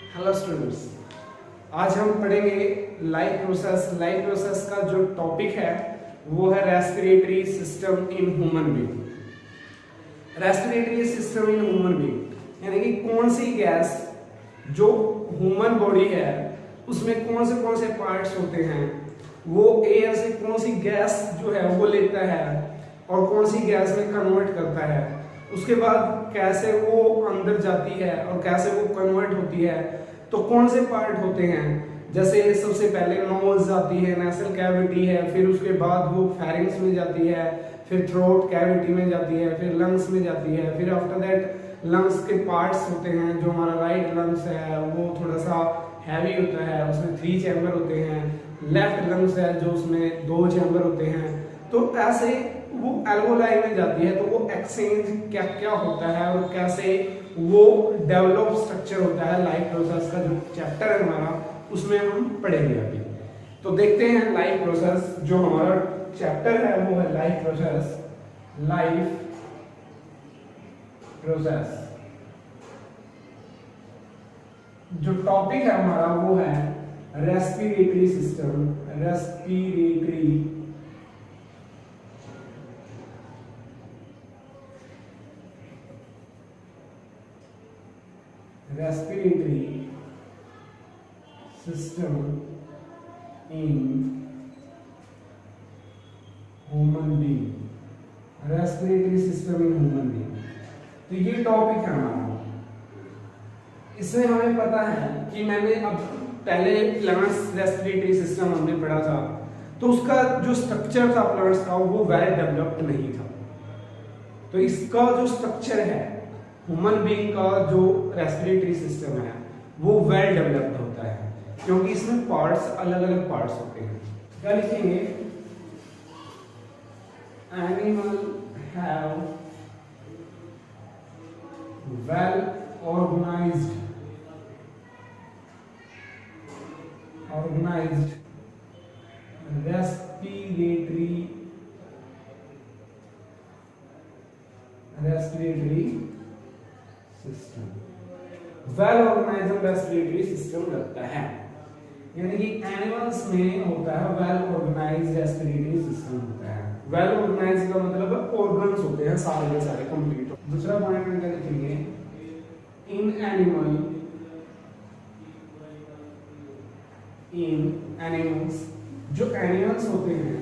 Hello students, आज हम पढ़ेंगे लाइफ प्रोसेस। लाइफ प्रोसेस का जो टॉपिक है वो है respiratory system in human being. Respiratory system in human being यानी कि कौन सी गैस जो ह्यूमन बॉडी है उसमें कौन से पार्ट्स होते हैं, वो एयर से कौन सी गैस जो है वो लेता है और कौन सी गैस में कन्वर्ट करता है, उसके बाद कैसे वो अंदर जाती है और कैसे वो कन्वर्ट होती है। तो कौन से पार्ट होते हैं, जैसे सबसे पहले नोज आती है, नेसल कैविटी है, फिर उसके बाद वो फेरिंग्स में जाती है, फिर थ्रोट कैविटी में जाती है, फिर लंग्स में जाती है, फिर आफ्टर दैट लंग्स के पार्ट्स होते हैं। जो हमारा राइट लंग्स है वो थोड़ा सा हैवी होता है, उसमें 3 चैम्बर होते हैं। लेफ्ट लंग्स है जो उसमें 2 चैम्बर होते हैं। तो ऐसे वो एल्वोलाई में जाती है। तो वो एक्सचेंज क्या क्या होता है और कैसे वो डेवलप स्ट्रक्चर होता है, लाइफ प्रोसेस का जो चैप्टर है हमारा उसमें हम पढ़ेंगे अभी। तो देखते हैं लाइफ प्रोसेस। जो हमारा चैप्टर है वो है लाइफ प्रोसेस। लाइफ प्रोसेस जो टॉपिक है हमारा वो है respiratory system. Respiratory system in human being. Respiratory system in human being, तो ये टॉपिक है हमारा। इसमें हमें पता है कि मैंने अब पहले प्लांट्स रेस्पिरेटरी सिस्टम हमने पढ़ा था, तो उसका जो स्ट्रक्चर था प्लांट्स का वो वेल डेवलप्ड नहीं था। तो इसका जो स्ट्रक्चर है ह्यूमन बीइंग का, जो रेस्पिरेटरी सिस्टम है वो वेल डेवलप्ड होता है, क्योंकि इसमें पार्ट्स अलग अलग पार्ट्स होते हैं। क्या लिखेंगे? Animal have well organized respiratory system। Well organised respiratory system लगता है, यानी कि एनिमल्स में होता है वेल ऑर्गेनाइज्ड रेस्पिरेटरी सिस्टम होता है। वेल ऑर्गेनाइज्ड का मतलब ऑर्गन्स होते हैं सारे के सारे कंप्लीट। दूसरा पॉइंट में क्या लिखेंगे? इन एनिमल्स, जो एनिमल्स होते हैं,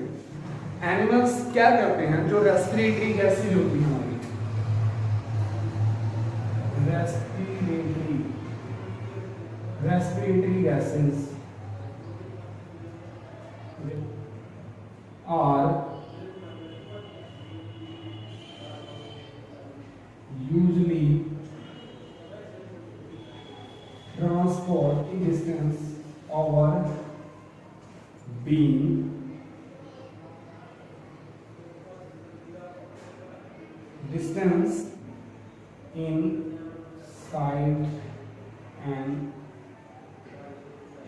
एनिमल्स क्या करते हैं, जो रेस्पिरेटरी गैसेज होती हैं हमारी, respiratory gases are usually transport distance over being distance inside an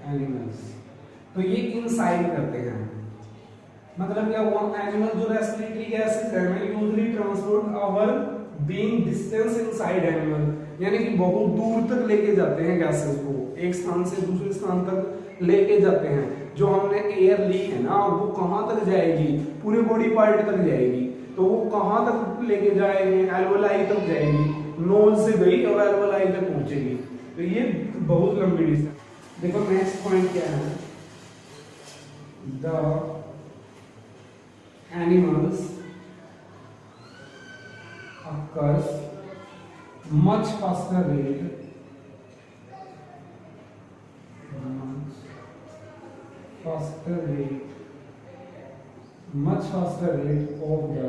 animals। तो ये इनसाइड करते हैं, मतलब क्या हुआ? एनिमल जो रेस्पिरेटरी गैसेस है ना usually transport over being distance inside animal, यानी कि बहुत दूर तक लेके जाते हैं गैसेस को, एक स्थान से दूसरे स्थान तक लेके जाते हैं। जो हमने एयर ली है ना वो कहां तक जाएगी? पूरे बॉडी पार्ट तक जाएगी। तो वो कहां तक लेके जाएंगे? एल्वोलाई तक जाएगी। नोज से गई और एल्वोलाई तक पहुंचेगी। तो ये बहुत लंबी डिस्टेंस। देखो नेक्स्ट पॉइंट क्या है? The animals occurs much faster rate of the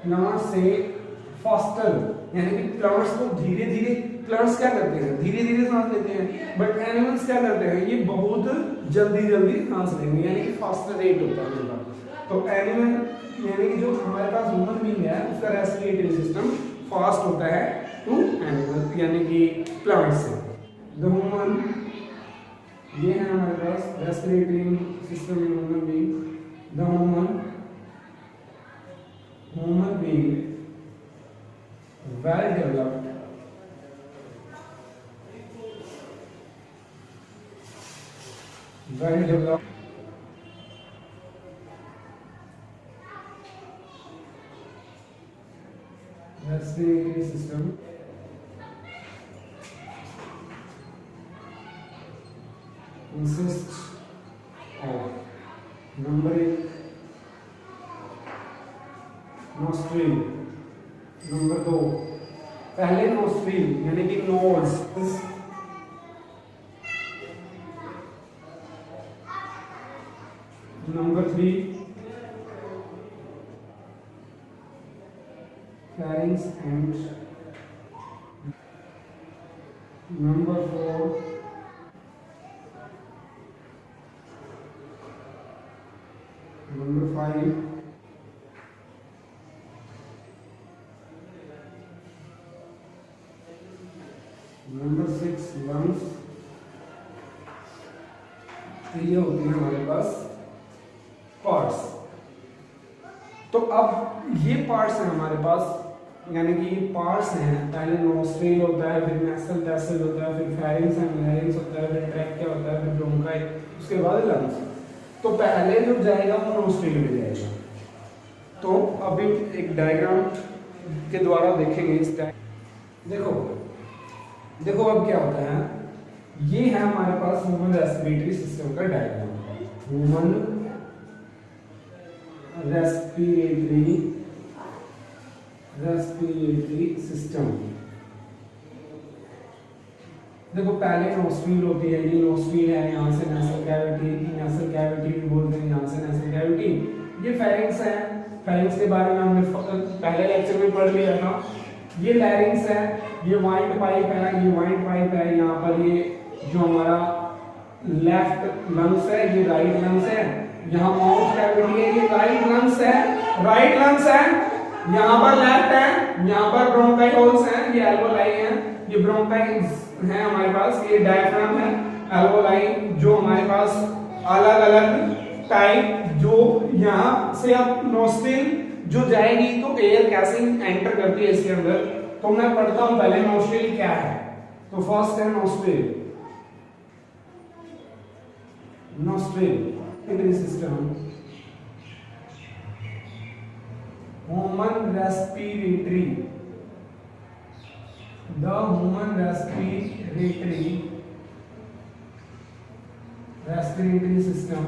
plant से फास्टर, यानी कि प्लांट्स को धीरे धीरे, प्लांट्स क्या करते हैं? धीरे धीरे सांस लेते हैं, बट एनिमल्स क्या करते हैं? ये बहुत जल्दी जल्दी सांस लेंगे, यानी कि फास्टर रेट होता है उनका। तो एनिमल यानी कि जो हमारे पास ह्यूमन बीइंग है उसका रेस्पिरेटरी सिस्टम फास्ट होता है टू एनिमल यानी कि प्लांट से। द ह्यूमन, ये है हमारे पास respiratory system in human being. The human being well developed well developed respiratory system consists of number 1 nostril, number 2 पहले नोस्ट्रिल यानी कि nose, number 3 pharynx and number 4 number 5 number 6 lungs। तो ये होते हैं हमारे पास पार्ट्स। तो अब ये पार्ट्स हैं हमारे पास, यानी कि ये पार्ट्स हैं, पहले नोस्ट्रिल होता है, फिर नेसल पैसेज होता है, फिर फेरिंग्स एंड लैरिंग्स होता है, फिर ट्रैकिया होता है, फिर ब्रोंकाई, उसके बाद लंग्स। तो पहले जो जाएगा वो नोस्ट्रिल में जाएगा। तो अभी एक डायग्राम के द्वारा देखेंगे इस देखो अब क्या होता है, ये है हमारे पास ह्यूमन रेस्पिरेटरी सिस्टम का डायग्राम। Human respiratory system. देखो पहले नोस्ट्रिल होती है, ये नोस्ट्रिल है, यहाँ से नेसल कैविटी भी बोलते हैं, यहाँ से नेसल कैविटी। ये फेरिंग्स है, फेरिंग्स के बारे में हमने पहले लेक्चर में पढ़ लिया था। ये लैरिंग्स है, ये वाइड पाइप है, ये वाइड पाइप है। यहाँ पर ये जो हमारा लेफ्ट लंग्स है, ये राइट लंग्स है। यहाँ माउथ कैविटी है, ये राइट लंग्स है। यहाँ पर लेफ्ट है, यहाँ पर ब्रोंकाई होल्स हैं, ये एल्वोलाई है, ये ब्रोंकाई है हमारे पास। ये डायफ्राम है, एल्वोलाई, जो हमारे पास अलग अलग टाइप, जो यहाँ से अब नोस्ट्रिल जो जाएगी तो एयर कैसे एंटर करती है इसके अंदर। तो मैं पढ़ता हूं पहले नोस्ट्रिल क्या है। तो फर्स्ट है nostril system, human respiratory, the human respiratory system,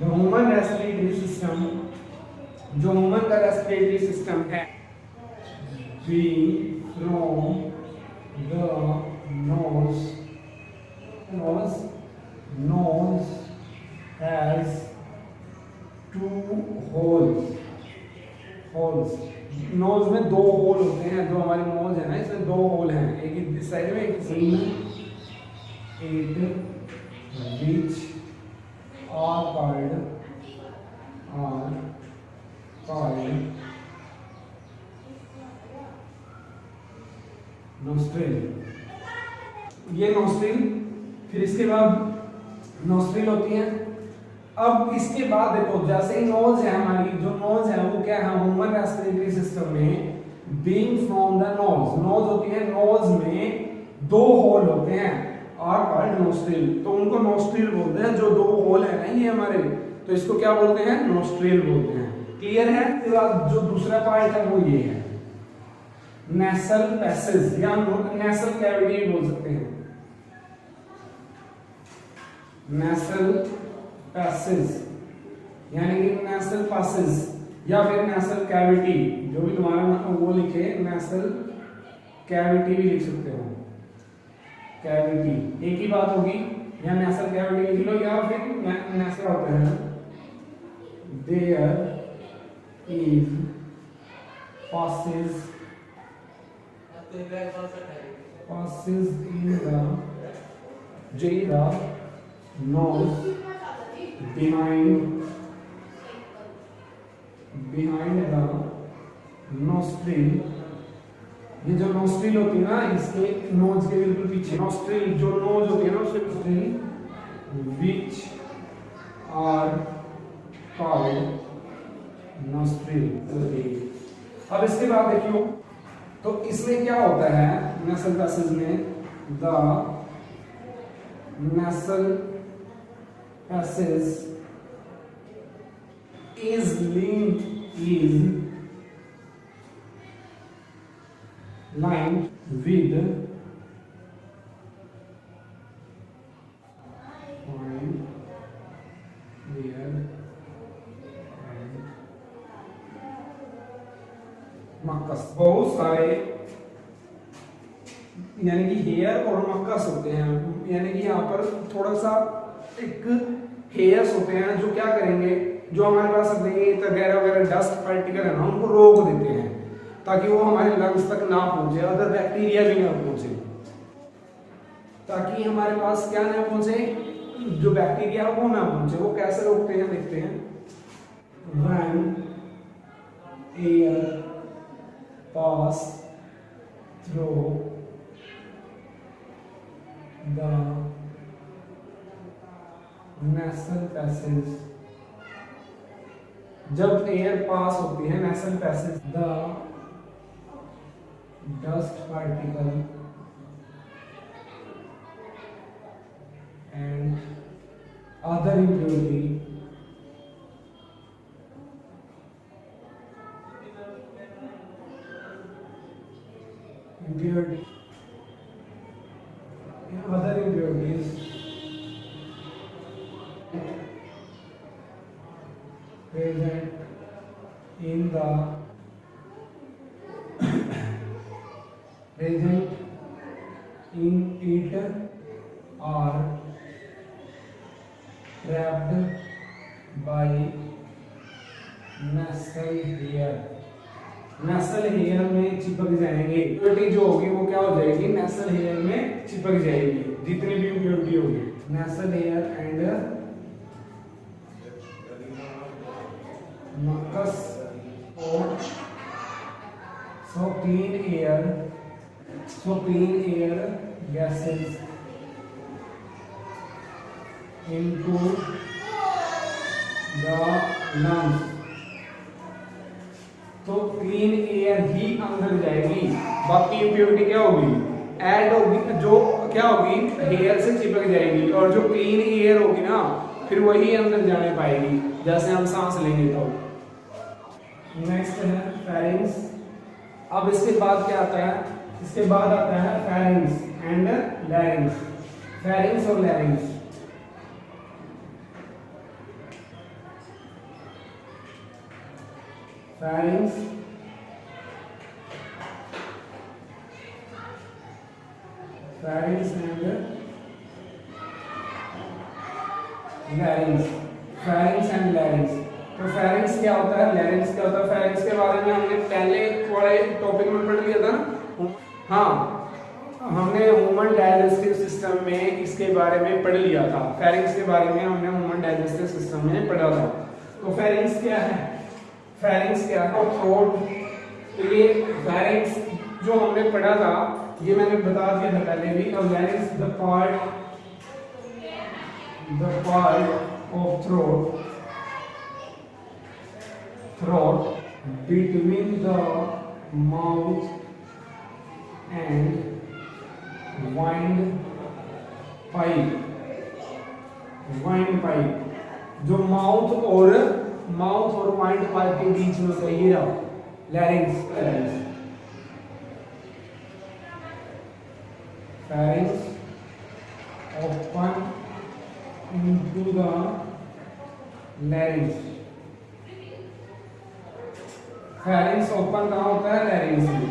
the human respiratory system, जो ह्यूमन का रेस्पिरेटरी सिस्टम है, being from the nose has 2 holes। Nose में 2 होल होते हैं, जो हमारी नोज है ना, इसमें 2 होल हैं, एक इस साइड में, एक इस साइड में। which are called nostril. ये नोस्ट्रिल, फिर इसके बाद नोस्ट्रिल होती है। अब इसके बाद देखो, जैसे ही नोज है हमारी, जो नोज है वो क्या है, ह्यूमन रेस्पिरेटरी सिस्टम में बीइंग फ्रॉम द नोज होती है, नोज में 2 होल होते हैं, आर कॉल्ड नोस्ट्रिल। तो उनको नोस्ट्रिल बोलते हैं, जो 2 होल है ना ये हमारे, तो इसको क्या बोलते हैं, नोस्ट्रिल बोलते हैं। क्लियर है। इसके बाद जो दूसरा पार्ट है वो ये है नेसल पैसेज, या नेसल कैविटी बोल सकते हैं, नेसल पैसेज, यानी कि नेसल पैसेज या फिर नेसल कैविटी, जो भी तुम्हारा वो लिखे, नेसल कैविटी भी लिख सकते हो, कैविटी एक ही बात होगी, या नेसल कैविटी लिख लो, या फिर नेसल होता है there is passes in the nose behind the nostril। ये जो नोस्ट्रिल होती है ना, इसके नोज के बिल्कुल पीछे नोस्ट्रिल, जो नोज होती है ना उसके nostril, which are called nostril. अब इसके बाद देखियो, तो इसमें क्या होता है नेसल पैसेज में, the nasal passes is lined with fine layer and मक्कस। बहुत सारे यानी कि हेयर और मक्कस होते हैं, यानी कि यहाँ पर थोड़ा सा एक हेयर्स होते हैं जो क्या करेंगे, जो हमारे पास रेत वगैरह वगैरह डस्ट पार्टिकल है ना, उनको रोक देते हैं ताकि वो हमारे लंग्स तक ना पहुंचे, अदर बैक्टीरिया भी ना पहुंचे, ताकि हमारे पास क्या ना पहुंचे, जो बैक्टीरिया वो ना पहुंचे। वो कैसे रोकते हैं देखते हैं। When air pass through the nasal passage, जब एयर पास होती है nasal passage, the dust particle and other impurity other impurities present in the present in it are trapped by nasal hair, nasal hair में चिपक जाएंगे। Impurity जो होगी वो क्या हो जाएगी, nasal hair में चिपक जाएगी, जितनी भी इम्प्योरिटी होगी। nasal hair and mucus or so clean air gases into the lungs, तो क्लीन एयर ही अंदर जाएगी, बाकी इम्प्योरिटी क्या होगी, ऐड होगी, जो क्या होगी हेयर से चिपक जाएगी, और जो क्लीन एयर होगी ना फिर वही अंदर जाने पाएगी, जैसे हम सांस लेंगे। तो नेक्स्ट है फेरिंग्स। अब इसके बाद क्या आता है, इसके बाद आता है फेरिंग्स एंड लैरिंग्स। फेरिंग्स और लैरिंग्स, फेरिंग्स एंड लैरिंग्स, फेरिंग्स एंड लैरिंग्स। तो फेरिंग्स क्या होता है, लैरिंग्स क्या होता है। फेरिंग्स के बारे में हमने पहले थोड़े टॉपिक में पढ़ लिया था ना। हाँ, हमने ह्यूमन डाइजेस्टिव सिस्टम में इसके बारे में पढ़ लिया था। फेरिंग्स के बारे में हमने ह्यूमन डाइजेस्टिव सिस्टम में पढ़ा था। तो फेरिंग्स क्या है, फेरिंग्स क्या है, थ्रोट। तो ये फेरिंग्स जो हमने पढ़ा था ये मैंने बता दिया था पहले भी। और लैरिंग्स the part of throat between the mouth and windpipe, जो माउथ और वाइंडपाइप के बीच में होता है, ये रहा लैरिंग्स। Pharynx open into the larynx. Pharynx open कहाँ होता है, लैरिंग्स में।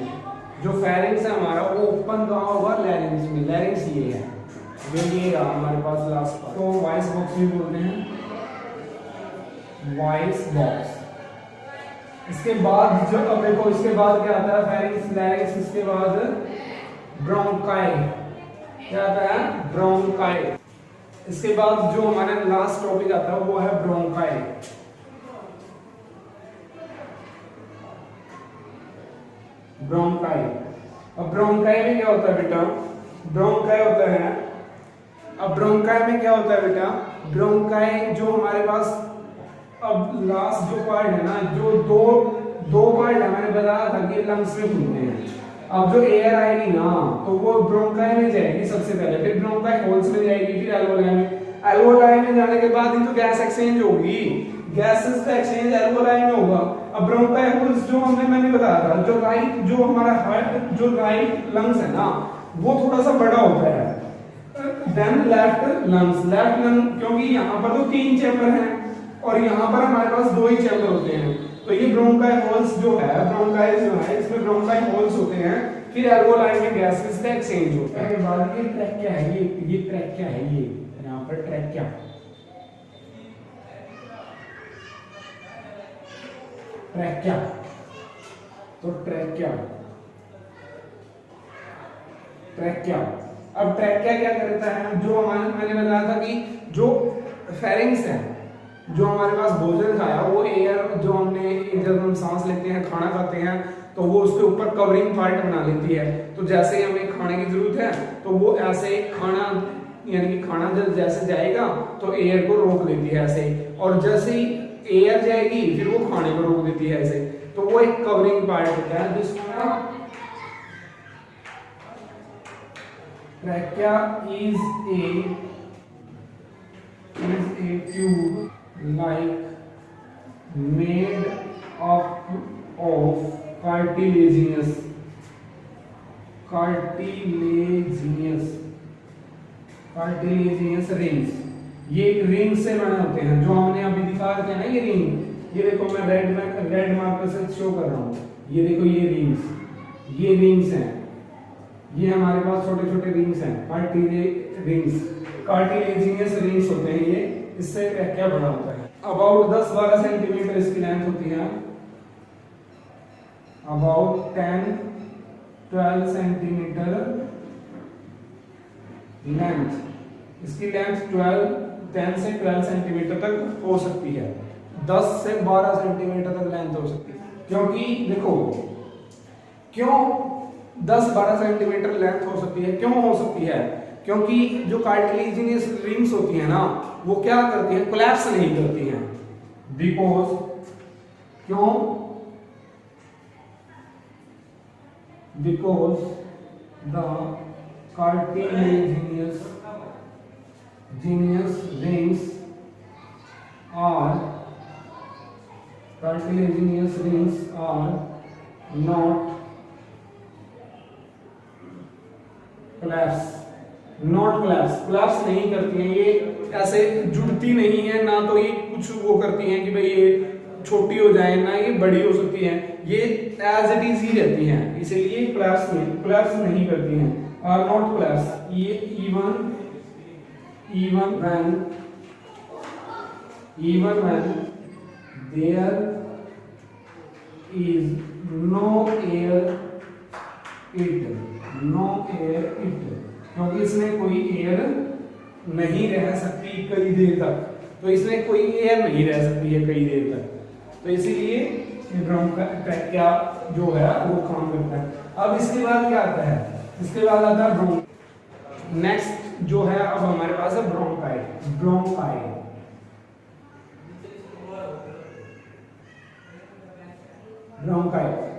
जो फेरिंग्स है हमारा वो ओपन कहाँ होगा, लैरिंग्स में। लैरिंग्स ये है, जो ये रहा हमारे पास लास्ट पार्ट। तो वॉइस बॉक्स भी बोलते हैं, वॉइस बॉक्स। इसके बाद जो अब देखो, इसके बाद क्या आता है, फेरिंग्स, लैरिंग्स, इसके बाद ब्रोंकाई। क्या आता है, ब्रोंकाई। इसके बाद जो हमारा लास्ट टॉपिक आता है वो है ब्रोंकाई। ब्रोंकाई। अब ब्रोंकाई में क्या होता है बेटा, ब्रोंकाई होता है, अब ब्रोंकाई में क्या होता है बेटा, ब्रोंकाई जो हमारे पास अब लास्ट जो पार्ट है ना, जो दो पार्ट है, मैंने बताया था कि लंग्स में खुलते हैं। अब जो एयर आएगी ना तो वो ब्रोंकाई में जाएगी सबसे पहले, फिर ब्रोंकाई होल्स में जाएगी, फिर एल्वोलाई में। एल्वोलाई में जाने के बाद ही तो गैस एक्सचेंज होगी, गैसेस का एक्सचेंज एल्वोलाई में होगा। अब ब्रोंकाई होल्स जो मैंने बताया था, जो हमारा हार्ट जो राइट लंग्स है ना वो थोड़ा सा बड़ा होता है देन लेफ्ट लंग, क्योंकि यहाँ पर तो 3 चैम्बर हैं और यहाँ पर हमारे पास 2 ही चैम्बर होते हैं। तो ये ब्रोंकाई होल्स जो है, ब्रोंकाई जो है इसमें ब्रोंकाई होल्स होते हैं, फिर एल्वोलाई में गैसेस का एक्सचेंज होता है। बाद ये ट्रैकिया है, ये ट्रैकिया है, ये यहाँ पर ट्रैकिया, ट्रैकिया, तो ट्रैकिया, ट्रैकिया। अब ट्रैकिया क्या करता है, जो मैंने बताया था कि जो फेरिंग्स है, जो हमारे पास भोजन खाया वो एयर जो हमने जब हम सांस लेते हैं खाना खाते हैं तो वो उसके ऊपर कवरिंग पार्ट बना लेती है। तो जैसे ही हमें खाने की जरूरत है तो वो ऐसे खाना यानी कि खाना जब जैसे जाएगा तो एयर को रोक देती है ऐसे, और जैसे ही एयर जाएगी फिर वो खाने को रोक देती है ऐसे। तो वो एक कवरिंग पार्ट होता है जिसको trachea is a tube like made up of cartilaginous rings। ये रिंग से बने होते हैं जो हमने अभी दिखा रखे हैं ना, ये रिंग, ये देखो मैं रेड मार्कर से शो कर रहा हूँ, ये देखो ये रिंग्स हैं, ये हमारे पास छोटे छोटे रिंग्स हैं, कार्टिलेजिनियस रिंग्स होते हैं ये, इससे क्या बना होता है। अबाउट 10-12 सेंटीमीटर इसकी लेंथ होती है, अबाउट 10-12 सेंटीमीटर लेंथ, इसकी लेंथ 10 से 12 सेंटीमीटर तक हो सकती है, 10 से 12 सेंटीमीटर तक लेंथ हो सकती है। क्योंकि देखो क्यों 10-12 सेंटीमीटर लेंथ हो सकती है, क्यों हो सकती है, क्योंकि जो कार्टिलेजिनियस रिंग्स होती है ना वो क्या करती है, कोलैप्स नहीं करती हैं। बिकॉज क्यों, because the cartilaginous rings are not collapse नहीं करती हैं, ये ऐसे जुड़ती नहीं है, ना तो ये कुछ वो करती हैं कि भाई ये छोटी हो जाए, ना ये बड़ी हो सकती हैं, ये एज इट इज ही रहती हैं, इसीलिए कोलैप्स नहीं करती हैं, आर नॉट कोलैप्स। ये even when there is no air it, क्योंकि इसमें कोई एयर नहीं रह सकती कई देर तक, तो इसमें कोई एयर नहीं रह सकती है कई देर तक, तो इसीलिए ट्रैकिया जो है वो काम करता है। अब इसके बाद क्या आता है, इसके बाद आता है ब्रोंकाई। नेक्स्ट जो है अब हमारे पास है ब्रोंकाई।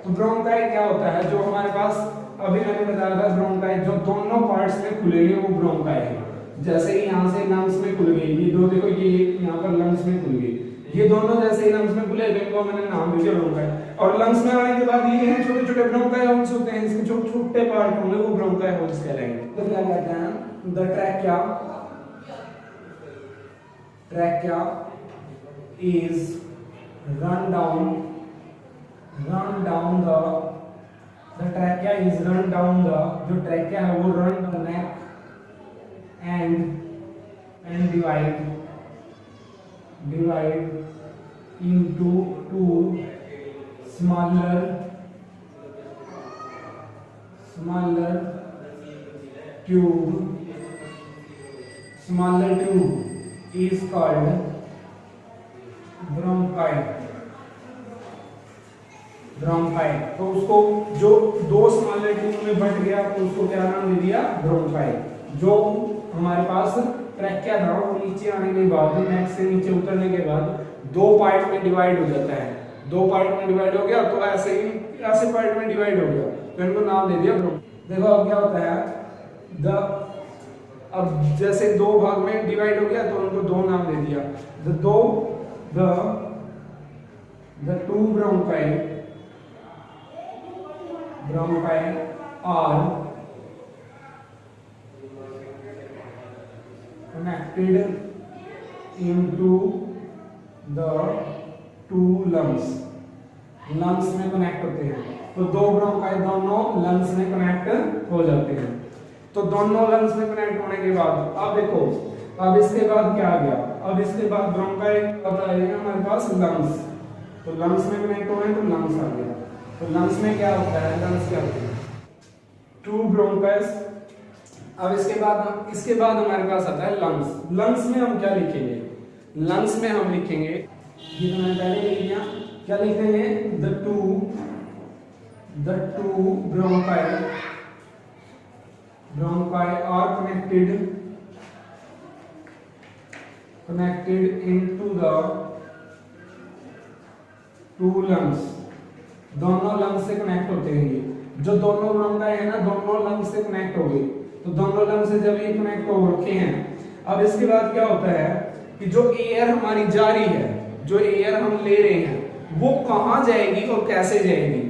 तो ब्रोंकाई क्या होता है, जो हमारे पास अभी मैंने बताया था ब्रोंकाई जो दोनों पार्ट्स में खुलेंगे वो ब्रोंकाई है। जैसे ही यहाँ से लंग्स में खुल गई, ये दो देखो ये यहाँ पर लंग्स में खुल गई, ये दोनों जैसे ही लंग्स में खुले इनको मैंने नाम दिया ब्रोंकाई। और लंग्स में आने के बाद ये हैं छोटे छोटे ब्रोंकाई होल्स होते हैं, इसके जो छोटे पार्ट होंगे वो ब्रोंकाई होल्स कहलाएंगे। तो क्या कहते हैं, the trachea is run down the जो trachea है वो run the neck and divide into two smaller tube is called bronchi. तो उसको जो दो स्मॉलर ट्यूब में बट गया तो उसको क्या नाम दे दिया, ब्रोंकाई। जो हमारे पास ट्रैकिया था वो नीचे आने के बाद, नेक से नीचे उतरने के बाद दो पार्ट में डिवाइड हो जाता है, दो पार्ट में डिवाइड हो गया तो ऐसे पार्ट में डिवाइड हो गया तो इनको नाम दे दिया ब्रोंकाई। देखो अब क्या होता है, अब जैसे दो भाग में डिवाइड हो गया तो उनको दो नाम दे दिया, the two bronchi are connected into the two lungs, lungs में कनेक्ट होते हैं। तो दो ब्रोंकाई दोनों लंग्स में कनेक्ट हो जाते हैं। तो दोनों लंग्स में कनेक्ट होने के बाद अब देखो, अब इसके बाद क्या आ गया, अब इसके बाद ब्रोंकाई आएगा हमारे पास लंग्स। तो लंग्स में कनेक्ट हो रहे हैं तो लंग्स आ गया। तो लंग्स में क्या होता है, लंग्स क्या होते हैं, टू ब्रोंकाइस। अब इसके बाद हमारे पास आता है लंग्स। लंग्स में हम क्या लिखेंगे, लंग्स में हम लिखेंगे, ये तो मैंने पहले लिख दिया, क्या लिखेंगे, the two bronchi are connected into the two lungs, दोनों लंग्स से कनेक्ट होते हैं। ये जो दोनों ब्रोंकाई है ना, दोनों लंग्स से कनेक्ट हो गई। तो दोनों लंग्स से जब ये कनेक्ट हो रखे हैं, अब इसके बाद क्या होता है कि जो एयर हमारी जा रही है, जो एयर हम ले रहे हैं, वो कहां जाएगी और कैसे जाएगी,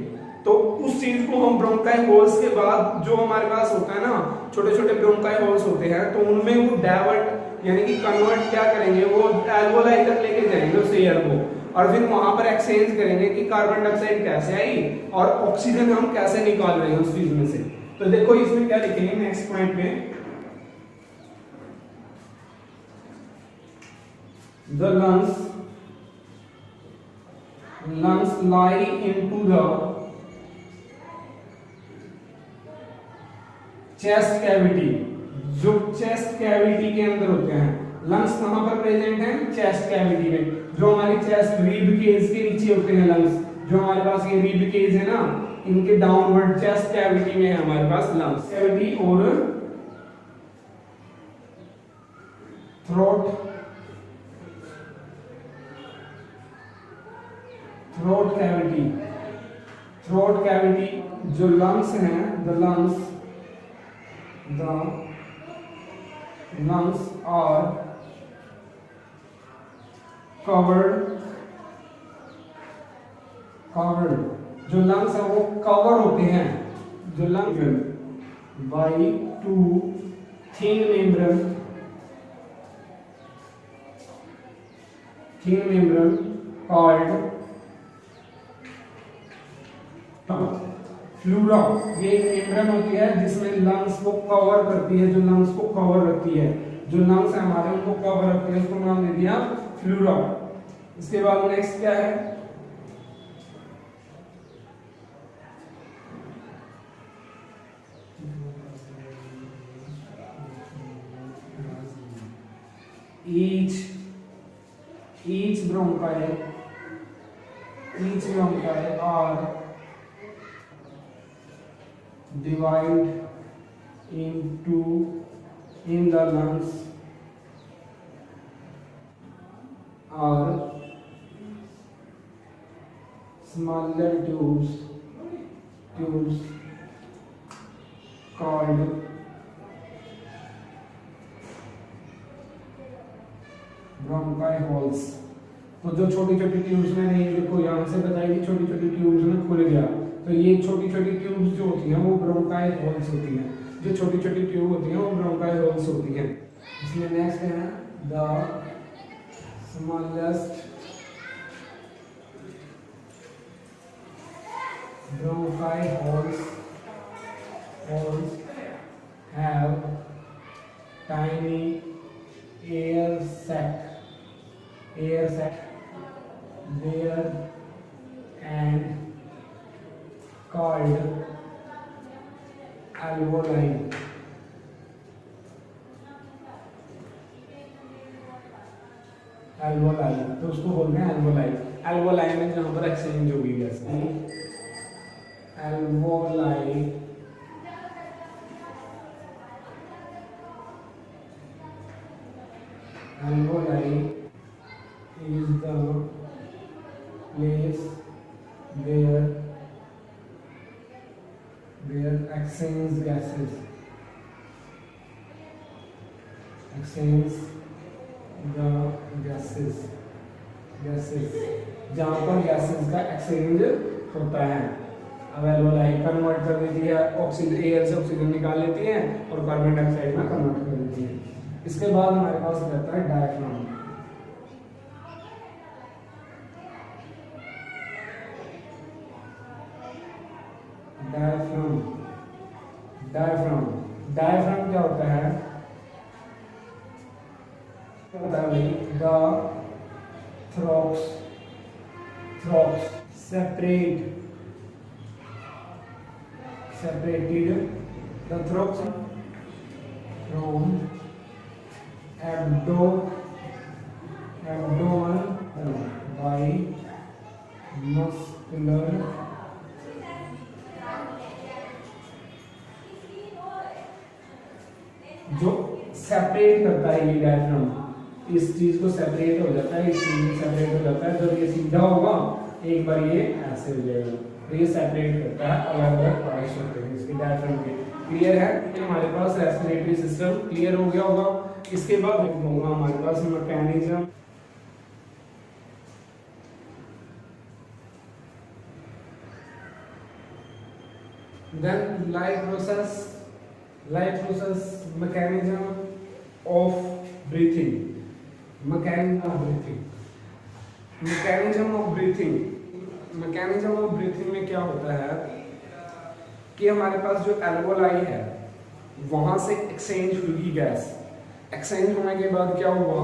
तो उस चीज को हम ब्रोंकाई होल्स के बाद जो हमारे पास होता है ना, छोटे छोटे ब्रोंकाई होल्स होते हैं, तो उनमें वो डाइवर्ट यानी कि कन्वर्ट क्या करेंगे, वो एल्वोलाई तक लेके जाएंगे उस एयर को, और फिर वहां पर एक्सचेंज करेंगे कि कार्बन डाइऑक्साइड कैसे आई और ऑक्सीजन हम कैसे निकाल रहे हैं उस चीज में से। तो देखो इसमें क्या लिखेंगे नेक्स्ट पॉइंट में, the lungs lie into the chest cavity, जो चेस्ट कैविटी के अंदर होते हैं। लंग्स कहां पर प्रेजेंट हैं, चेस्ट कैविटी में, जो हमारी चेस्ट रिब केज के नीचे होते हैं लंग्स। जो हमारे पास ये रिब केज है ना, इनके डाउनवर्ड चेस्ट कैविटी में है हमारे पास लंग्स कैविटी और थ्रोट कैविटी जो लंग्स हैं, द lungs are covered, जो लंग्स है वो कवर होते हैं, जो lungs by two thin membrane called फ्लूरा। ये एक मेम्ब्रेन होती है जिसमें लंग्स को कवर करती है, जो लंग्स को कवर रखती है, जो लंग्स है हमारे उनको कवर रखती है, उसको नाम दे दिया फ्लूरा। इसके बाद नेक्स्ट क्या है, each bronchi are divided in the lungs are smaller tubes called bronchi holes. तो जो छोटी छोटी ट्यूब्स मैंने ये देखो यहाँ से बताई थी, छोटी छोटी ट्यूब्स में खुल गया, तो ये छोटी छोटी ट्यूब्स जो होती हैं वो ब्रोंकाई होल्स होती हैं। जो छोटी छोटी ट्यूब होती हैं वो ब्रोंकाई होल्स होती हैं। इसमें नेक्स्ट है the smallest bronchi holes have tiny air sac there and called alveoli। तो उसको बोलते हैं alveoli। alveoli में जहां पर एक्सचेंज होगी, जैसे alveoli is the place where exchange gases exchange the gases, gases जहाँ पर गैसेस का एक्सचेंज होता है। अवेलेबल है, कन्वर्ट कर देती है, ऑक्सीजन एयर से ऑक्सीजन निकाल लेती है और कार्बन डाइऑक्साइड में कन्वर्ट कर देती है। इसके बाद हमारे पास रहता है डायफ्राम। डायफ्राम, डायफ्राम, डायफ्राम क्या होता है? The thorax, thorax separate, separated the throat from abdomen by muscular जो सेपरेट करता है ये डायफ्राम, इस चीज को सेपरेट हो जाता है, इस चीज में सेपरेट हो जाता है। जब ये सीधा होगा एक बार ये ऐसे हो जाएगा, तो ये सेपरेट करता है, अलग अलग पार्ट्स होते हैं इसके डायफ्राम के। क्लियर है? हमारे पास रेस्पिरेटरी सिस्टम क्लियर हो गया होगा। इसके बाद होगा हमारे पास mechanism. Then life process mechanism of breathing, mechanism of breathing, mechanism of breathing, mechanism of breathing में क्या होता है कि हमारे पास जो एल्वोलाई है वहां से एक्सचेंज हुई गैस, एक्सचेंज होने के बाद क्या हुआ,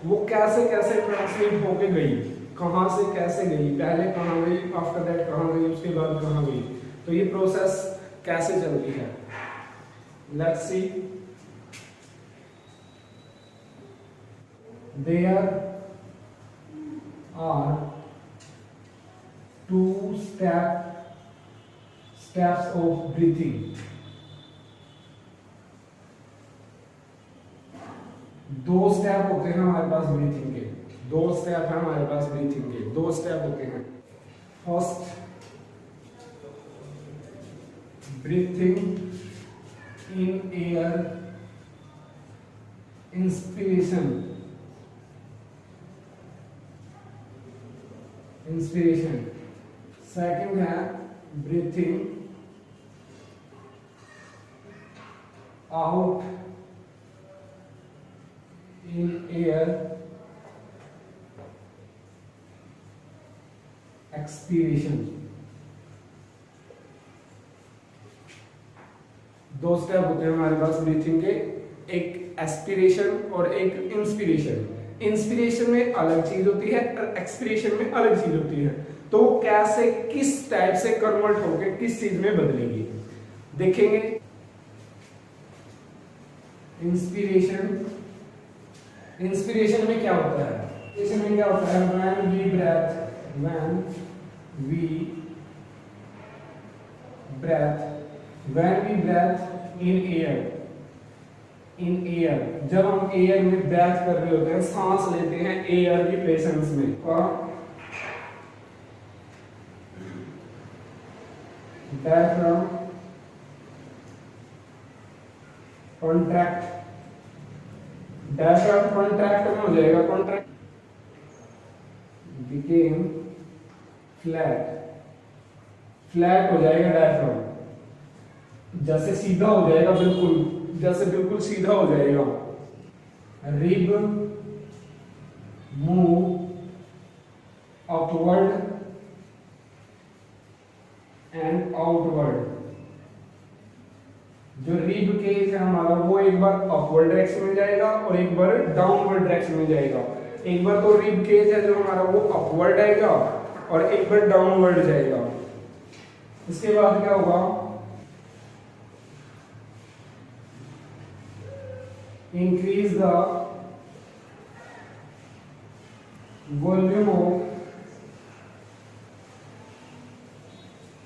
वो कैसे कैसे ट्रांसमिट होके गई, कहाँ से कैसे गई, पहले कहाँ गई, आफ्टर दैट कहाँ गई, उसके बाद कहाँ गई, तो ये प्रोसेस कैसे चलती है। Let's see, there are two steps of breathing. दो स्टेप होते हैं हमारे पास ब्रीथिंग के, दो स्टेप है हमारे पास ब्रीथिंग के, दो स्टेप होते हैं। First breathing in air, inspiration, inspiration. Second है breathing out in air, expiration. दो स्टेप होते हैं हमारे पास ब्रीथिंग के, एक एस्पिरेशन और एक इंस्पिरेशन। इंस्पिरेशन में अलग चीज होती है और एक्सपीरेशन में अलग चीज होती है, तो कैसे किस टाइप से कन्वर्ट होकर किस चीज में बदलेगी देखेंगे। इंस्पिरेशन, इंस्पिरेशन में क्या होता है, इसमें क्या होता है, when we breathe in air, in air, जब हम एयर में ब्रेथ कर रहे होते हैं, सांस लेते हैं एयर की प्रेजेंस में, डायफ्राम कॉन्ट्रैक्ट, डायफ्राम कॉन्ट्रैक्ट में हो जाएगा, कॉन्ट्रैक्ट बिकेम फ्लैट, फ्लैट हो जाएगा डायफ्राम, जैसे सीधा हो जाएगा, बिल्कुल जैसे बिल्कुल सीधा हो जाएगा। Rib move upward and outward, जो रिब केज है हमारा वो एक बार अपवर्ड डायरेक्शन में जाएगा और एक बार डाउनवर्ड डायरेक्शन में जाएगा। एक बार तो रिब केज है जो हमारा वो अपवर्ड आएगा और एक बार डाउनवर्ड जाएगा। इसके बाद क्या होगा, increase the volume of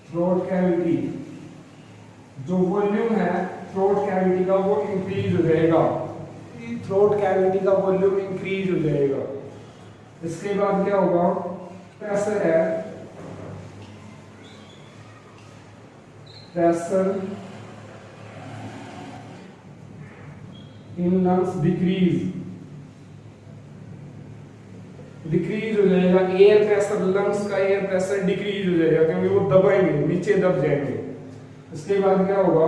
throat cavity, जो वॉल्यूम है थ्रोट कैविटी का वो इंक्रीज हो जाएगा, थ्रोट कैविटी का वॉल्यूम इंक्रीज हो जाएगा। इसके बाद क्या होगा, प्रेशर है, प्रेशर इन लंग्स डिक्रीज हो जाएगा। एयर प्रेशर, लंग्स का एयर प्रेशर डिक्रीज हो जाएगा क्योंकि वो दबाएंगे, नीचे दब जाएंगे। इसके बाद क्या होगा,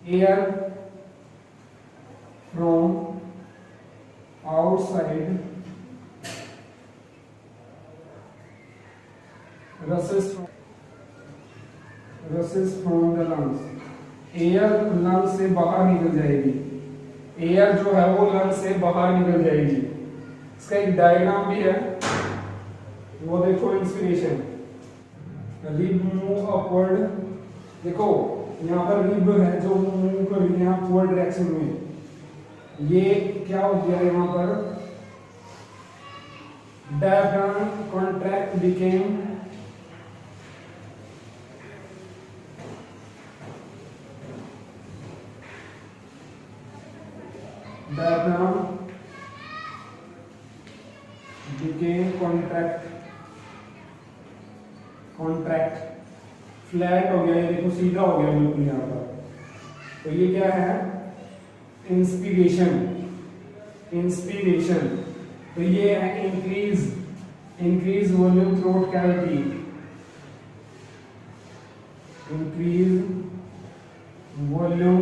air from outside रसेस from the lungs, air lungs से बाहर निकल जाएगी, एयर जो है वो लंग्स से बाहर निकल जाएगी। इसका एक डायग्राम भी है, वो देखो, इंस्पिरेशन, रिब मूव अपवर्ड, देखो यहाँ पर रिब है जो मूव कर रही है अपवर्ड डायरेक्शन में। ये क्या हो गया यहाँ पर, diaphragm contract became diaphragm became contract, flat हो गया, ये देखो सीधा हो गया बिल्कुल यहाँ पर। तो ये क्या है, इंस्पिरेशन। तो ये है increase volume throat cavity, increase volume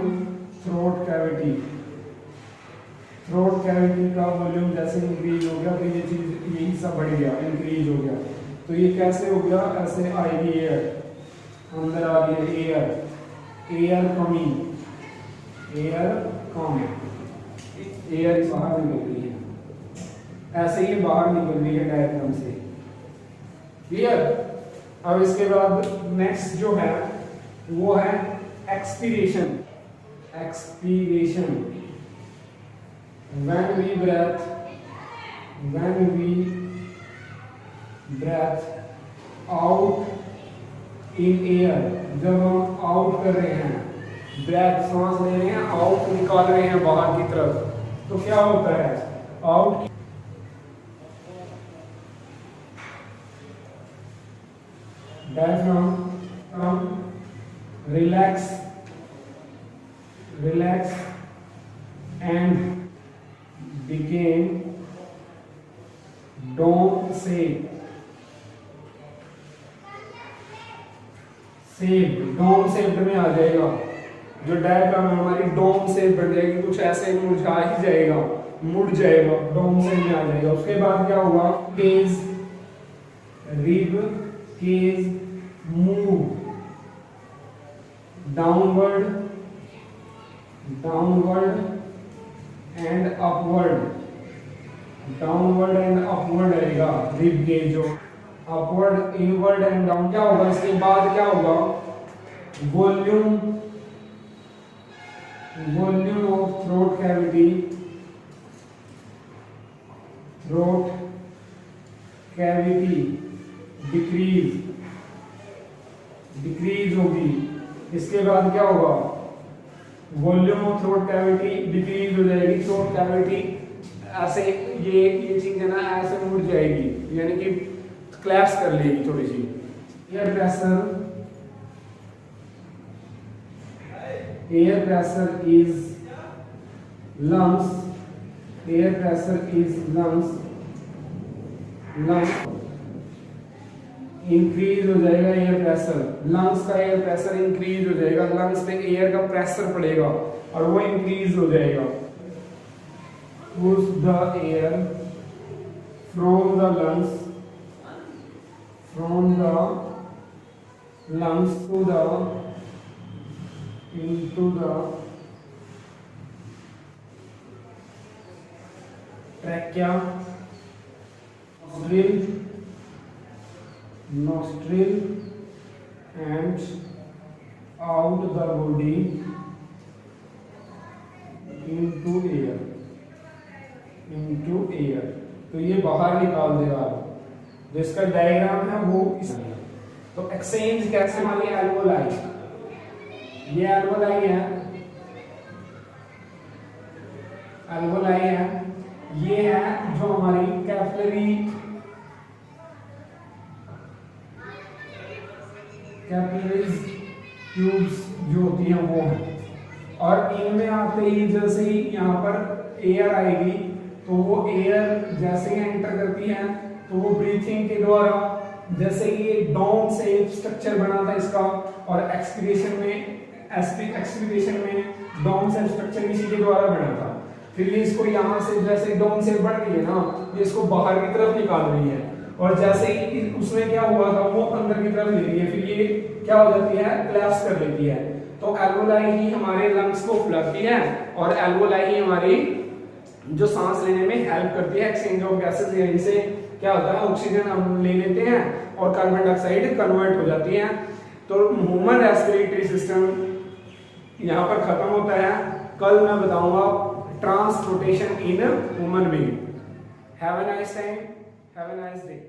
throat cavity. Throat cavity का वॉल्यूम जैसे इंक्रीज हो गया तो ये चीज, ये हिस्सा बढ़ गया, इंक्रीज हो गया। तो ये कैसे हो गया, ऐसे आएगी एयर, अंदर आ गई एयर कमी, एयर बाहर निकल रही है, ऐसे ही बाहर निकल रही है डायफ्राम से। क्लियर। अब इसके बाद नेक्स्ट जो है वो है expiration. when we breath out in air, जब हम आउट कर रहे हैं, ब्रेथ सांस ले रहे हैं, आउट निकाल रहे हैं बाहर की तरफ, तो क्या होता है, out diaphragm relax and became dome shaped, डोम शेप में आ जाएगा। जो डायफ्राम है हमारी डोम शेप बन जाएगी, कुछ ऐसे मुरझा ही जाएगा, मुड़ जाएगा, डोम शेप में आ जाएगा। उसके बाद क्या हुआ, rib cage move downward and upward रहेगा रिब केज जो, अपवर्ड, इनवर्ड एंड डाउन। क्या होगा इसके बाद, क्या होगा, volume of throat cavity decrease होगी। इसके बाद क्या होगा, volume of throat cavity decrease हो जाएगी, थ्रोट कैविटी ऐसे, ये चीज है ना, ऐसे मुड़ जाएगी, यानी कि क्लैप्स कर लेगी थोड़ी सी। Air pressure is lungs increase हो जाएगा एयर प्रेशर, लंग्स का एयर प्रेशर इंक्रीज हो जाएगा, लंग्स पे एयर का प्रेशर पड़ेगा और वो इंक्रीज हो जाएगा। Push the air from the lungs into the trachea, nostril and out the body into air। तो ये बाहर निकाल देगा। जिसका डायग्राम है वो इस, तो एक्सचेंज कैसे, मान लिया एल्वोलाई, ये एल्वोलाई है, ये है जो हमारी कैपिलरीज ट्यूब्स जो होती हैं वो है। और इनमें आते ही जैसे ही यहाँ पर एयर आएगी तो वो एयर जैसे ही एंटर करती है तो वो ब्रीथिंग के द्वारा, जैसे कि ये डोम से स्ट्रक्चर बना था इसका, और एक्सपीरेशन में डोम से स्ट्रक्चर इसी के द्वारा बना था। फिर ये इसको यहाँ से जैसे डोम से बढ़ रही है ना, ये इसको बाहर की तरफ निकाल रही है, और जैसे ही उसमें क्या हुआ था वो अंदर की तरफ ले रही है, फिर ये क्या हो जाती है, कोलैप्स कर लेती है। तो एल्वोलाई ही हमारे लंग्स को फुलाती है, और एल्वोलाई ही हमारी जो सांस लेने में हेल्प करती है। एक्सचेंज ऑफ गैसेस, इनसे क्या होता है, ऑक्सीजन हम ले लेते हैं और कार्बन डाइऑक्साइड कन्वर्ट हो जाती है। तो ह्यूमन रेस्पिरेटरी सिस्टम यहाँ पर खत्म होता है। कल मैं बताऊंगा transportation in human being. Have a nice time, have a nice day.